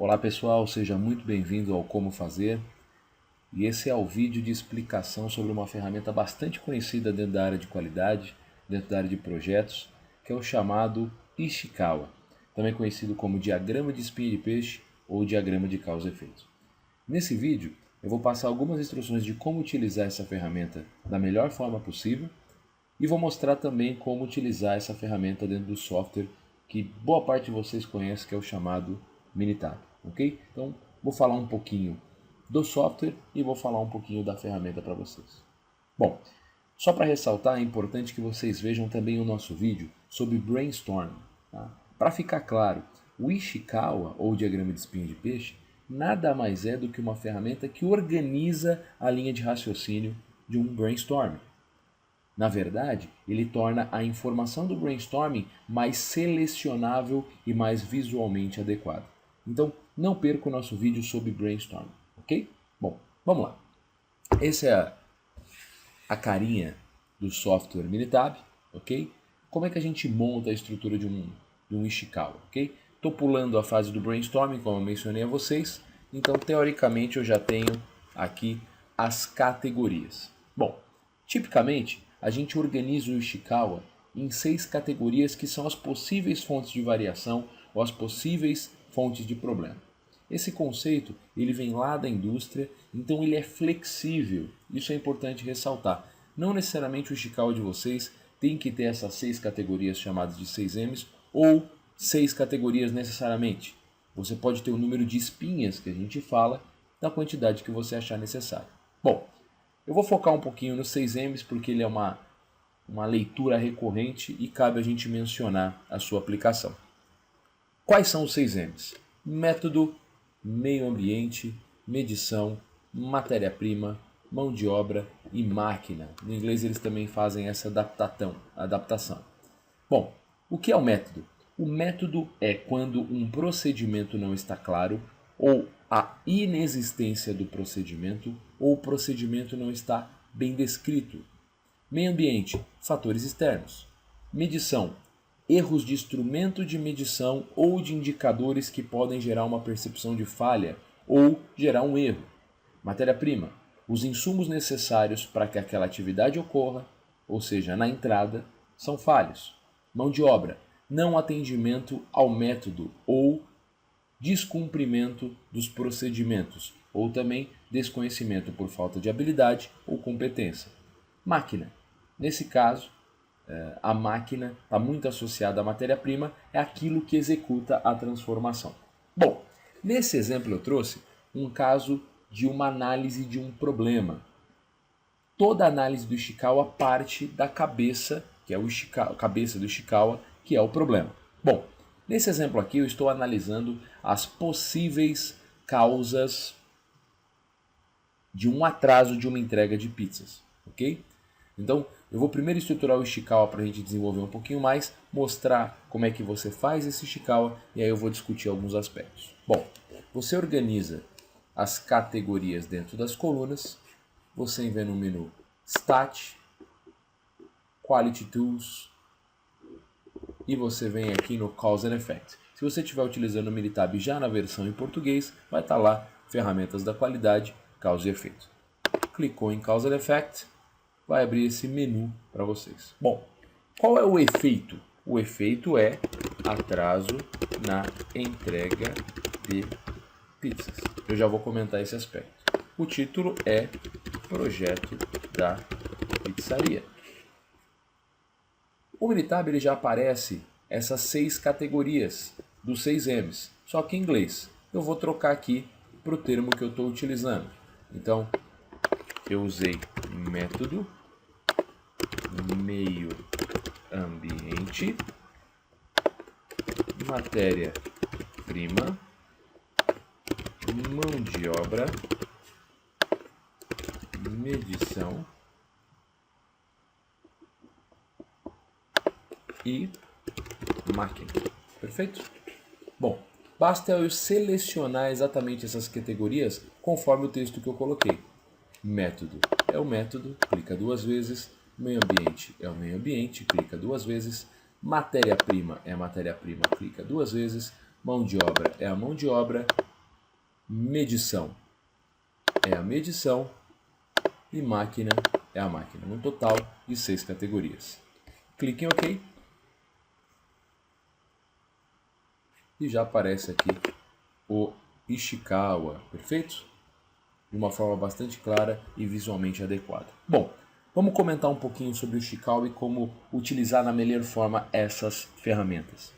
Olá pessoal, seja muito bem-vindo ao Como Fazer. E esse é o vídeo de explicação sobre uma ferramenta bastante conhecida dentro da área de qualidade, dentro da área de projetos, que é o chamado Ishikawa, também conhecido como diagrama de espinha de peixe ou diagrama de causa e efeito. Nesse vídeo eu vou passar algumas instruções de como utilizar essa ferramenta da melhor forma possível e vou mostrar também como utilizar essa ferramenta dentro do software que boa parte de vocês conhece, que é o chamado Minitab, ok? Então vou falar um pouquinho do software e vou falar um pouquinho da ferramenta para vocês. Bom, só para ressaltar, é importante que vocês vejam também o nosso vídeo sobre brainstorming. Tá? Para ficar claro, o Ishikawa, ou diagrama de espinho de peixe, nada mais é do que uma ferramenta que organiza a linha de raciocínio de um brainstorming. Na verdade, ele torna a informação do brainstorming mais selecionável e mais visualmente adequada. Então, não perca o nosso vídeo sobre brainstorming, ok? Bom, vamos lá. Essa é a carinha do software Minitab, ok? Como é que a gente monta a estrutura de um Ishikawa, ok? Estou pulando a fase do brainstorming, como eu mencionei a vocês. Então, teoricamente, eu já tenho aqui as categorias. Bom, tipicamente, a gente organiza o Ishikawa em 6 categorias que são as possíveis fontes de variação ou as possíveis fontes de problema. Esse conceito ele vem lá da indústria, então ele é flexível. Isso é importante ressaltar. Não necessariamente o Ishikawa de vocês tem que ter essas 6 categorias chamadas de 6Ms ou 6 categorias necessariamente. Você pode ter o número de espinhas que a gente fala da quantidade que você achar necessário. Bom, eu vou focar um pouquinho nos 6Ms porque ele é uma leitura recorrente e cabe a gente mencionar a sua aplicação. Quais são os 6Ms? Método, meio ambiente, medição, matéria-prima, mão de obra e máquina. No inglês eles também fazem essa adaptação. Bom, o que é o método? O método é quando um procedimento não está claro ou a inexistência do procedimento ou o procedimento não está bem descrito. Meio ambiente, fatores externos. Medição, erros de instrumento de medição ou de indicadores que podem gerar uma percepção de falha ou gerar um erro. Matéria-prima, os insumos necessários para que aquela atividade ocorra, ou seja, na entrada, são falhos. Mão de obra, não atendimento ao método ou descumprimento dos procedimentos, ou também desconhecimento por falta de habilidade ou competência. Máquina, nesse caso, a máquina está muito associada à matéria-prima, é aquilo que executa a transformação. Bom, nesse exemplo eu trouxe um caso de uma análise de um problema. Toda análise do Ishikawa parte da cabeça, que é a cabeça do Ishikawa, que é o problema. Bom, nesse exemplo aqui eu estou analisando as possíveis causas de um atraso de uma entrega de pizzas, ok? Então, eu vou primeiro estruturar o Ishikawa para a gente desenvolver um pouquinho mais, mostrar como é que você faz esse Ishikawa e aí eu vou discutir alguns aspectos. Bom, você organiza as categorias dentro das colunas, você vem no menu Stat, Quality Tools e você vem aqui no Cause and Effect. Se você estiver utilizando o Minitab já na versão em português, vai estar lá Ferramentas da Qualidade, Causa e Efeito. Clicou em Cause and Effect, vai abrir esse menu para vocês. Bom, qual é o efeito? O efeito é atraso na entrega de pizzas. Eu já vou comentar esse aspecto. O título é Projeto da Pizzaria. O Minitab ele já aparece essas 6 categorias dos 6Ms, só que em inglês. Eu vou trocar aqui para o termo que eu estou utilizando. Então, eu usei método, meio ambiente, matéria-prima, mão de obra, medição e máquina. Perfeito? Bom, basta eu selecionar exatamente essas categorias conforme o texto que eu coloquei. Método é o método, clica 2 vezes. Meio ambiente é o meio ambiente, clica 2 vezes. Matéria-prima é a matéria-prima, clica 2 vezes. Mão de obra é a mão de obra. medição é a medição e máquina é a máquina, no total de 6 categorias. Clique em OK e já aparece aqui o Ishikawa, perfeito? De uma forma bastante clara e visualmente adequada. Bom, vamos comentar um pouquinho sobre o Ishikawa e como utilizar na melhor forma essas ferramentas.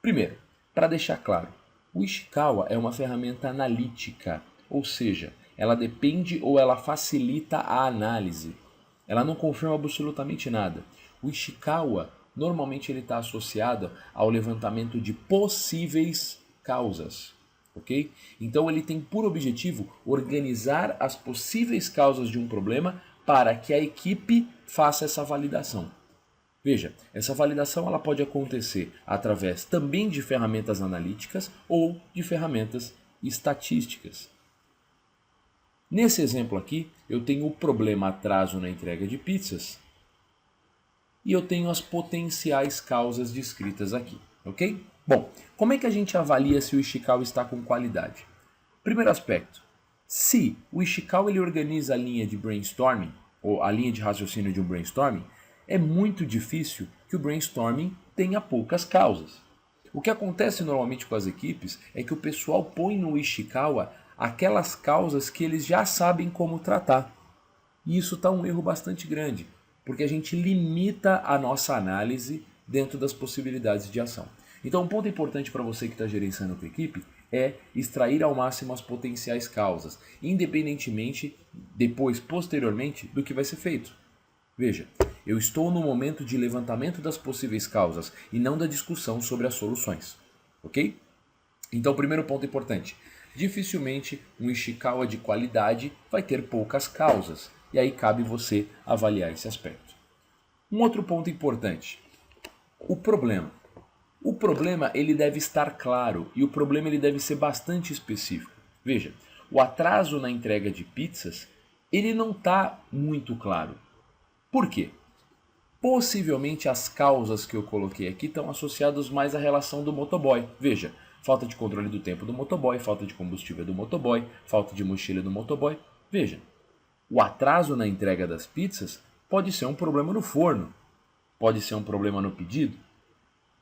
Primeiro, para deixar claro, o Ishikawa é uma ferramenta analítica, ou seja, ela depende ou ela facilita a análise. Ela não confirma absolutamente nada. O Ishikawa, normalmente ele está associado ao levantamento de possíveis causas. Ok? Então ele tem por objetivo organizar as possíveis causas de um problema para que a equipe faça essa validação. Veja, essa validação ela pode acontecer através também de ferramentas analíticas ou de ferramentas estatísticas. Nesse exemplo aqui, eu tenho o problema atraso na entrega de pizzas e eu tenho as potenciais causas descritas aqui, ok? Bom, como é que a gente avalia se o Ishikawa está com qualidade? Primeiro aspecto, se o Ishikawa ele organiza a linha de brainstorming, ou a linha de raciocínio de um brainstorming, é muito difícil que o brainstorming tenha poucas causas. O que acontece normalmente com as equipes é que o pessoal põe no Ishikawa aquelas causas que eles já sabem como tratar. E isso está um erro bastante grande, porque a gente limita a nossa análise dentro das possibilidades de ação. Então, um ponto importante para você que está gerenciando a tua equipe é extrair ao máximo as potenciais causas, independentemente, posteriormente, do que vai ser feito. Veja, eu estou no momento de levantamento das possíveis causas e não da discussão sobre as soluções, ok? Então, primeiro ponto importante, dificilmente um Ishikawa de qualidade vai ter poucas causas, e aí cabe você avaliar esse aspecto. Um outro ponto importante, o problema. O problema ele deve estar claro e o problema ele deve ser bastante específico. Veja, o atraso na entrega de pizzas, ele não está muito claro. Por quê? Possivelmente as causas que eu coloquei aqui estão associadas mais à relação do motoboy. Veja, falta de controle do tempo do motoboy, falta de combustível do motoboy, falta de mochila do motoboy. Veja, o atraso na entrega das pizzas pode ser um problema no forno, pode ser um problema no pedido.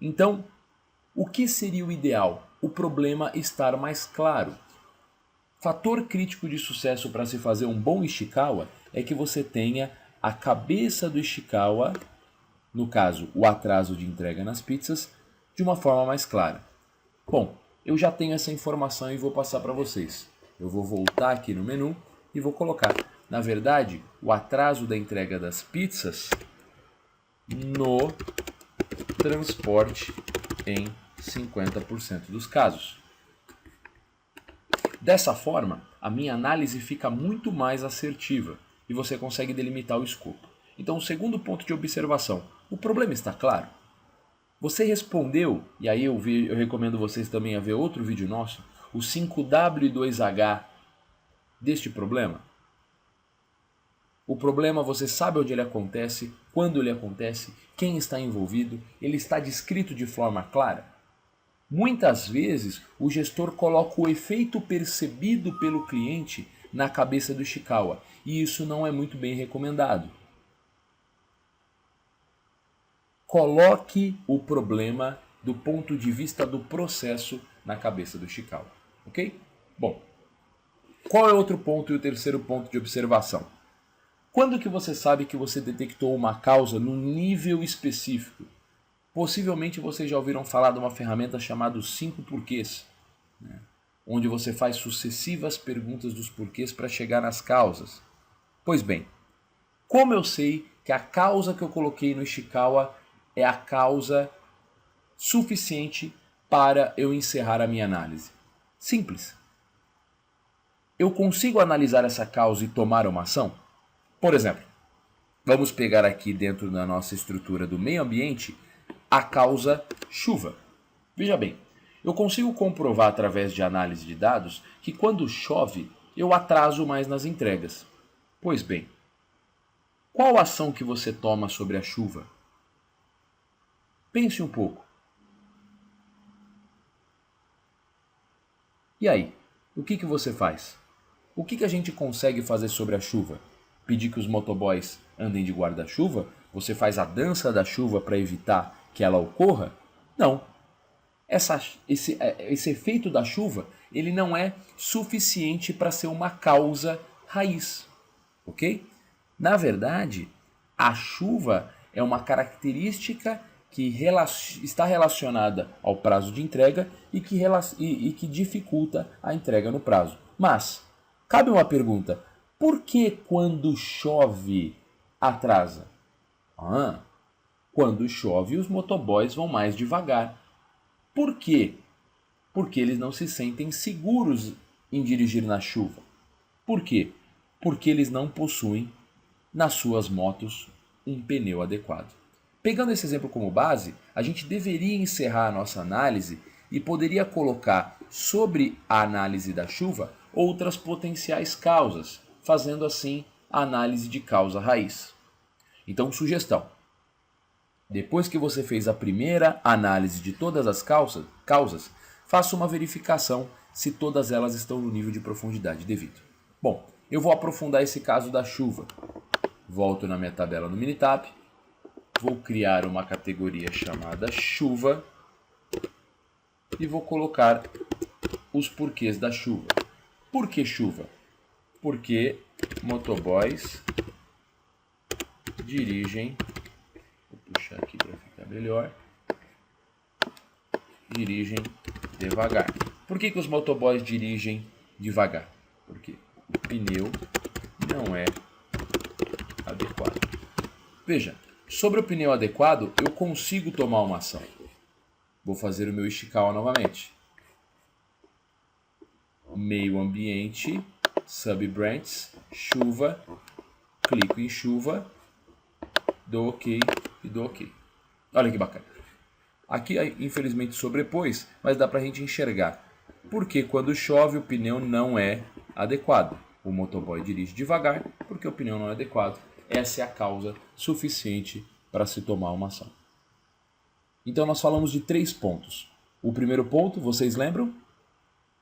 Então, o que seria o ideal? O problema estar mais claro. Fator crítico de sucesso para se fazer um bom Ishikawa é que você tenha a cabeça do Ishikawa, no caso, o atraso de entrega nas pizzas, de uma forma mais clara. Bom, eu já tenho essa informação e vou passar para vocês. Eu vou voltar aqui no menu e vou colocar, na verdade, o atraso da entrega das pizzas no transporte em 50% dos casos. Dessa forma, a minha análise fica muito mais assertiva e você consegue delimitar o escopo. Então, o segundo ponto de observação, o problema está claro? Você respondeu, e aí eu recomendo vocês também a ver outro vídeo nosso, o 5W e 2H deste problema? O problema, você sabe onde ele acontece, quando ele acontece, quem está envolvido, ele está descrito de forma clara? Muitas vezes, o gestor coloca o efeito percebido pelo cliente na cabeça do Ishikawa, e isso não é muito bem recomendado. Coloque o problema do ponto de vista do processo na cabeça do Ishikawa, ok? Bom, qual é outro ponto e o terceiro ponto de observação? Quando que você sabe que você detectou uma causa no nível específico? Possivelmente vocês já ouviram falar de uma ferramenta chamada 5 porquês, né? Onde você faz sucessivas perguntas dos porquês para chegar nas causas. Pois bem, como eu sei que a causa que eu coloquei no Ishikawa é a causa suficiente para eu encerrar a minha análise? Simples. Eu consigo analisar essa causa e tomar uma ação? Por exemplo, vamos pegar aqui dentro da nossa estrutura do meio ambiente a causa chuva. Veja bem, eu consigo comprovar através de análise de dados que quando chove eu atraso mais nas entregas. Pois bem, qual ação que você toma sobre a chuva? Pense um pouco. E aí, o que você faz? O que a gente consegue fazer sobre a chuva? Pedir que os motoboys andem de guarda-chuva? Você faz a dança da chuva para evitar que ela ocorra? Não. Esse efeito da chuva, ele não é suficiente para ser uma causa raiz, ok? Na verdade, a chuva é uma característica que está relacionada ao prazo de entrega e que dificulta a entrega no prazo. Mas, cabe uma pergunta, por que quando chove atrasa? Quando chove os motoboys vão mais devagar. Por quê? Porque eles não se sentem seguros em dirigir na chuva. Por quê? Porque eles não possuem nas suas motos um pneu adequado. Pegando esse exemplo como base, a gente deveria encerrar a nossa análise e poderia colocar sobre a análise da chuva outras potenciais causas, fazendo assim a análise de causa raiz. Então, sugestão. Depois que você fez a primeira análise de todas as causas, faça uma verificação se todas elas estão no nível de profundidade devido. Bom, eu vou aprofundar esse caso da chuva. Volto na minha tabela no Minitab, vou criar uma categoria chamada chuva e vou colocar os porquês da chuva. Por que chuva? Porque motoboys dirigem, vou puxar aqui para ficar melhor, dirigem devagar. Por que os motoboys dirigem devagar? Porque o pneu não é adequado. Veja, sobre o pneu adequado, eu consigo tomar uma ação. Vou fazer o meu Ishikawa novamente. Meio ambiente, subbrands, chuva, clico em chuva, dou OK e dou OK. Olha que bacana. Aqui, infelizmente, sobrepôs, mas dá para a gente enxergar. Porque quando chove, o pneu não é adequado. O motoboy dirige devagar porque o pneu não é adequado. Essa é a causa suficiente para se tomar uma ação. Então, nós falamos de 3 pontos. O primeiro ponto, vocês lembram?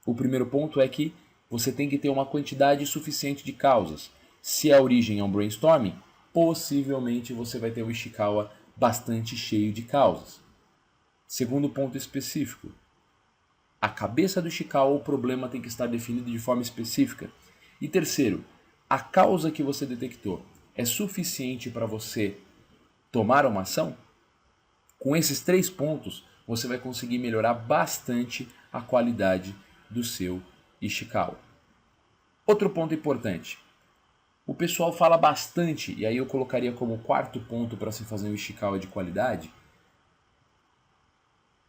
O primeiro ponto é que você tem que ter uma quantidade suficiente de causas. Se a origem é um brainstorming, possivelmente você vai ter um Ishikawa bastante cheio de causas. Segundo ponto específico, a cabeça do Ishikawa, o problema tem que estar definido de forma específica. E terceiro, a causa que você detectou é suficiente para você tomar uma ação? Com esses 3 pontos, você vai conseguir melhorar bastante a qualidade do seu Ishikawa. Outro ponto importante. O pessoal fala bastante, e aí eu colocaria como 4º ponto para se fazer um Ishikawa de qualidade.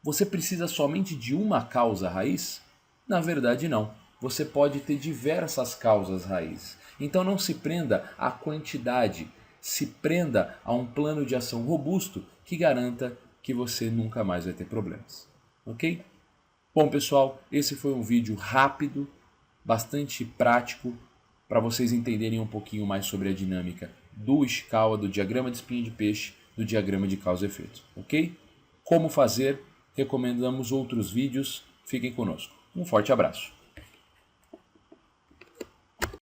Você precisa somente de uma causa raiz? Na verdade, não. Você pode ter diversas causas raízes. Então não se prenda à quantidade, se prenda a um plano de ação robusto que garanta que você nunca mais vai ter problemas. Ok? Bom, pessoal, esse foi um vídeo rápido, bastante prático, para vocês entenderem um pouquinho mais sobre a dinâmica do Ishikawa, do diagrama de espinha de peixe, do diagrama de causa e efeito. Ok? Como fazer? Recomendamos outros vídeos. Fiquem conosco. Um forte abraço.